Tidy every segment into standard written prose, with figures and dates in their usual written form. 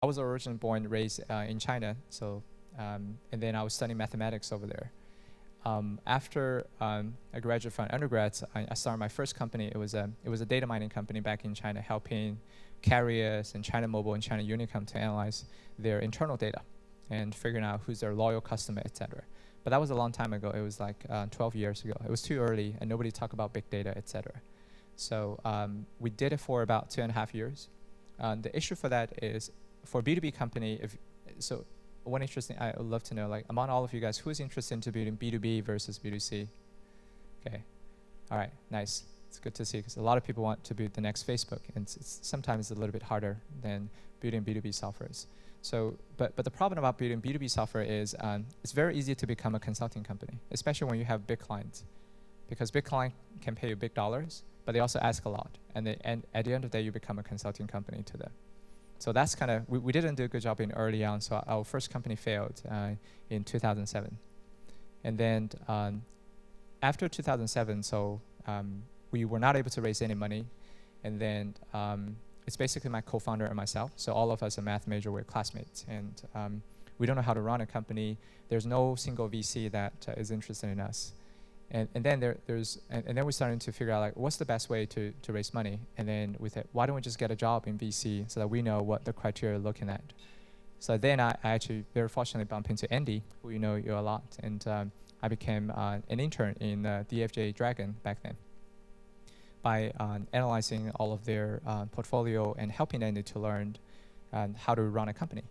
I was originally born and raised in China, so and then I was studying mathematics over there. After I graduated from undergrad, I started my first company. It was a data mining company back in China, helping carriers and China Mobile and China Unicom to analyze their internal data and figuring out who's their loyal customer, etc. But that was a long time ago. It was like 12 years ago. It was too early, and nobody talked about big data, etc. So we did it for about 2.5 years. The issue for that is, for a B2B company, so one interesting, I would love to know, like, among all of you guys, who's interested in building B2B versus B2C? Okay, all right, nice. It's good to see, because a lot of people want to build the next Facebook, and sometimes it's a little bit harder than building B2B softwares. So, but the problem about building B2B software is it's very easy to become a consulting company, especially when you have big clients, because big client can pay you big dollars, but they also ask a lot, and at the end of the day, you become a consulting company to them. So that's kind of, we didn't do a good job in early on, so our first company failed in 2007. And then after 2007, so we were not able to raise any money. And then it's basically my co-founder and myself. So all of us are math major, we're classmates. And we don't know how to run a company. There's no single VC that is interested in us. And then then we're starting to figure out, like, what's the best way to raise money? And then we said, why don't we just get a job in VC so that we know what the criteria are looking at? So then I actually very fortunately bumped into Andy, who you know a lot, and I became an intern in DFJ Dragon back then by analyzing all of their portfolio and helping Andy to learn how to run a company.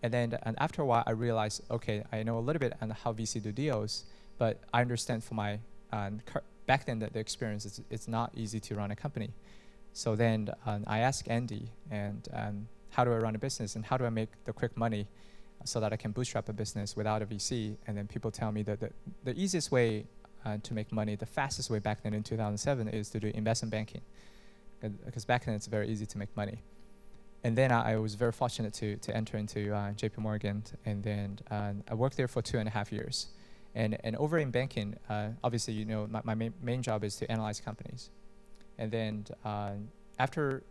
And then after a while, I realized, okay, I know a little bit on how VC do deals, but I understand from my back then that the experience, it's not easy to run a company. So then I asked Andy, and how do I run a business, and how do I make the quick money so that I can bootstrap a business without a VC? And then people tell me that the easiest way to make money, the fastest way back then in 2007 is to do investment banking, because back then it's very easy to make money. And then I was very fortunate to enter into JP Morgan, and then I worked there for 2.5 years. And over in banking, obviously, you know, my main job is to analyze companies. And then after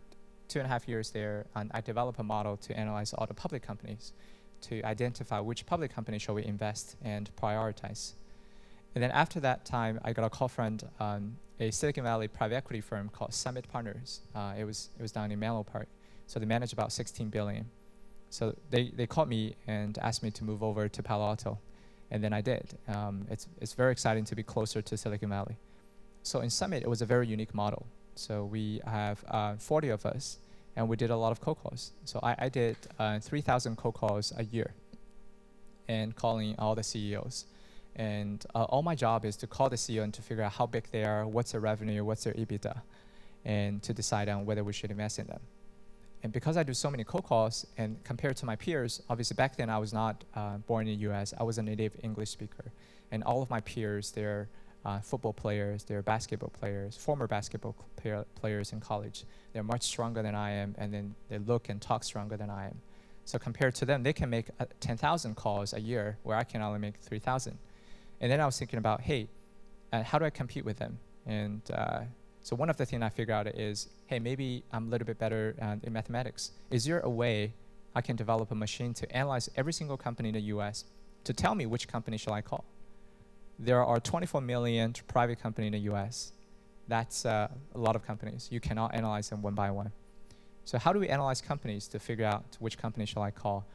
2.5 years there, I developed a model to analyze all the public companies to identify which public company shall we invest and prioritize. And then after that time, I got a call from a Silicon Valley private equity firm called Summit Partners. It was down in Menlo Park. So they manage about 16 billion. So they called me and asked me to move over to Palo Alto. And then I did. It's very exciting to be closer to Silicon Valley. So in Summit, it was a very unique model. So we have 40 of us, and we did a lot of cold calls. So I did 3,000 cold calls a year, and calling all the CEOs. And all my job is to call the CEO and to figure out how big they are, what's their revenue, what's their EBITDA, and to decide on whether we should invest in them. And because I do so many cold calls, and compared to my peers, obviously back then I was not born in the US, I was a native English speaker. And all of my peers, they're football players, they're basketball players, former basketball players in college. They're much stronger than I am, and then they look and talk stronger than I am. So compared to them, they can make 10,000 calls a year, where I can only make 3,000. And then I was thinking about, hey, how do I compete with them? And so one of the things I figured out is, hey, maybe I'm a little bit better in mathematics. Is there a way I can develop a machine to analyze every single company in the US to tell me which company shall I call? There are 24 million private companies in the US. That's a lot of companies. You cannot analyze them one by one. So how do we analyze companies to figure out which company shall I call?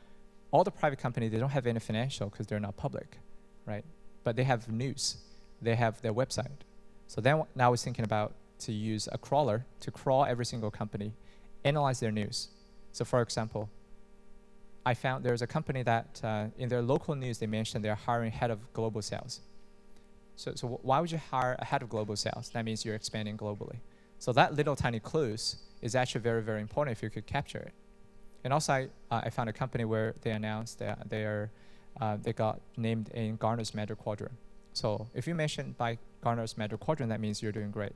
All the private companies, they don't have any financial because they're not public, right? But they have news. They have their website. So then now I was thinking about to use a crawler to crawl every single company, analyze their news. So for example, I found there's a company that in their local news, they mentioned they're hiring head of global sales. So why would you hire a head of global sales? That means you're expanding globally. So that little tiny clues is actually very, very important if you could capture it. And also I found a company where they announced that they got named in Gartner's Magic Quadrant. So if you mention by Gartner's Magic Quadrant, that means you're doing great.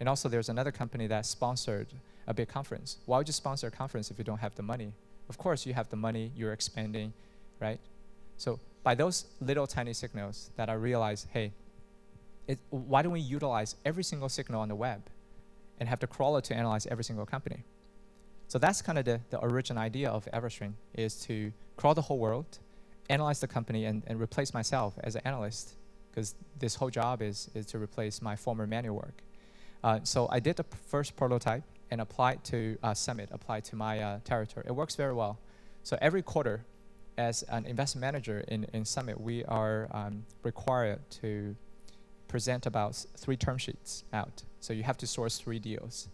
And also there's another company that sponsored a big conference. Why would you sponsor a conference if you don't have the money? Of course you have the money, you're expanding, right? So by those little tiny signals that I realized, hey, why don't we utilize every single signal on the web and have the crawler to analyze every single company? So that's kind of the original idea of EverString, is to crawl the whole world, analyze the company, and replace myself as an analyst, because this whole job is to replace my former manual work. So I did the first prototype and applied to Summit, applied to my territory. It works very well. So every quarter, as an investment manager in Summit, we are required to present about 3 term sheets out. So you have to source 3 deals.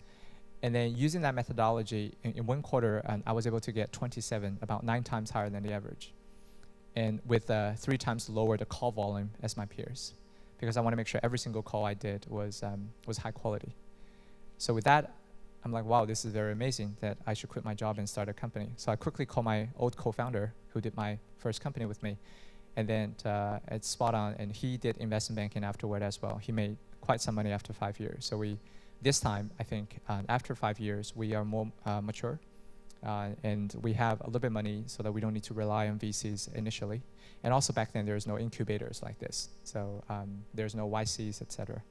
And then using that methodology, in 1 quarter, I was able to get 27, about 9 times higher than the average. And with 3 times lower the call volume as my peers, because I want to make sure every single call I did was high quality. So with that, I'm like, wow, this is very amazing, that I should quit my job and start a company. So I quickly called my old co-founder who did my first company with me. And then it's spot on, and he did investment banking afterward as well. He made quite some money after 5 years. So this time, I think, after 5 years, we are more mature. And we have a little bit of money so that we don't need to rely on VCs initially. And also back then, there's no incubators like this. So there's no YCs, et cetera.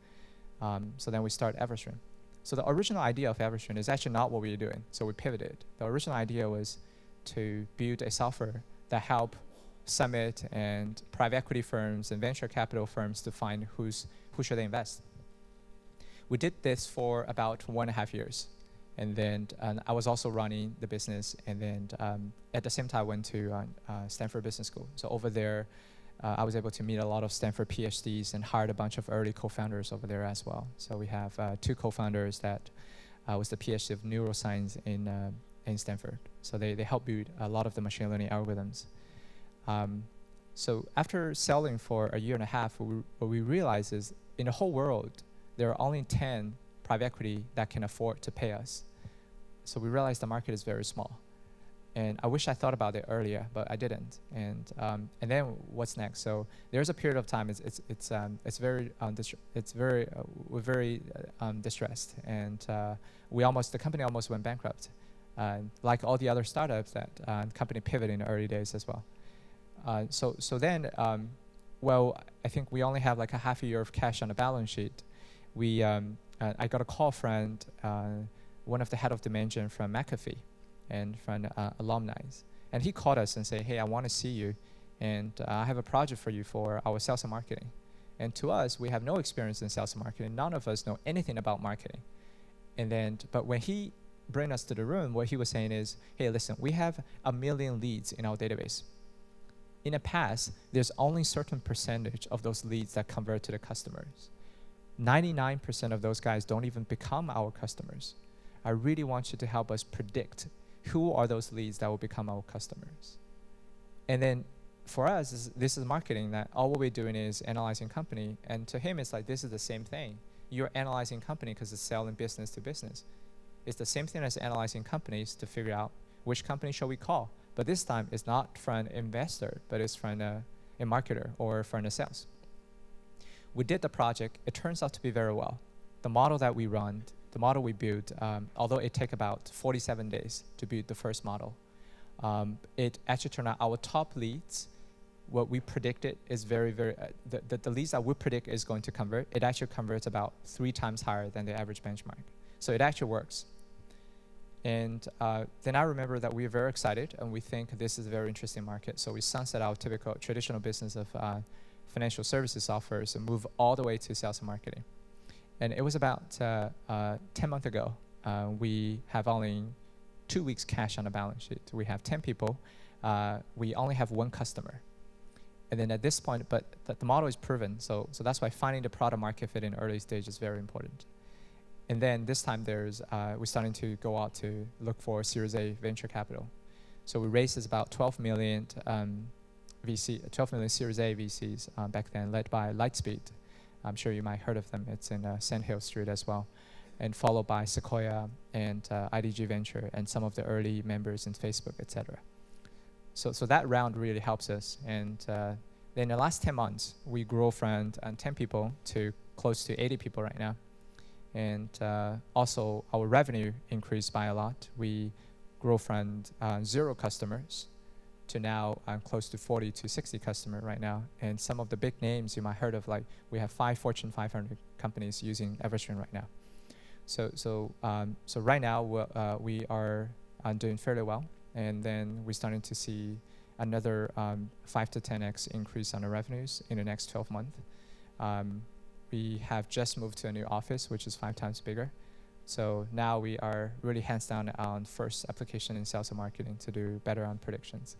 So then we start EverString. So the original idea of EverString is actually not what we were doing. So we pivoted. The original idea was to build a software that help Summit and private equity firms and venture capital firms to find who should they invest. We did this for about 1.5 years. And then I was also running the business. And then at the same time, I went to Stanford Business School. So over there, I was able to meet a lot of Stanford PhDs and hired a bunch of early co-founders over there as well. So we have 2 co-founders that was the PhD of neuroscience in Stanford. So they helped build a lot of the machine learning algorithms. So after selling for 1.5 years, what we realized is in the whole world, there are only 10 private equity that can afford to pay us. So we realized the market is very small. And I wish I thought about it earlier, but I didn't. And then what's next? So there's a period of time. We're very distressed, and the company almost went bankrupt, like all the other startups. That company pivoted in the early days as well. So then, I think we only have like a half a year of cash on the balance sheet. I got a call from one of the head of the management from McAfee, and from alumni. And he called us and said, hey, I want to see you, and I have a project for you for our sales and marketing. And to us, we have no experience in sales and marketing. None of us know anything about marketing. But when he brought us to the room, what he was saying is, hey, listen, we have 1 million leads in our database. In the past, there's only certain percentage of those leads that convert to the customers. 99% of those guys don't even become our customers. I really want you to help us predict who are those leads that will become our customers. And then for us, this is marketing, that all we're doing is analyzing company. And to him, it's like, this is the same thing. You're analyzing company because it's selling business to business. It's the same thing as analyzing companies to figure out which company shall we call. But this time, it's not from an investor, but it's from a marketer or from a sales. We did the project. It turns out to be very well. The model that we run, the model we built, although it took about 47 days to build the first model, it actually turned out our top leads, what we predicted is the leads that we predict is going to convert, it actually converts about 3 times higher than the average benchmark. So it actually works. And then I remember that we were very excited, and we think this is a very interesting market. So we sunset our typical traditional business of financial services softwares and move all the way to sales and marketing. And it was about 10 months ago. We have only 2 weeks cash on the balance sheet. We have 10 people. We only have 1 customer. And then at this point, but the model is proven. So that's why finding the product market fit in early stage is very important. And then this time we're starting to go out to look for Series A venture capital. So we raised about 12 million Series A VCs back then, led by Lightspeed. I'm sure you might have heard of them. It's in Sand Hill Street as well. And followed by Sequoia and IDG Venture and some of the early members in Facebook, et cetera. So that round really helps us. And then in the last 10 months, we grew from 10 people to close to 80 people right now. And also our revenue increased by a lot. We grew from 0 customers to now close to 40 to 60 customers right now. And some of the big names you might heard of, like we have 5 Fortune 500 companies using EverString right now. So right now we are doing fairly well. And then we're starting to see another 5 to 10x increase on the revenues in the next 12 months. We have just moved to a new office, which is 5 times bigger. So now we are really hands down on first application in sales and marketing to do better on predictions.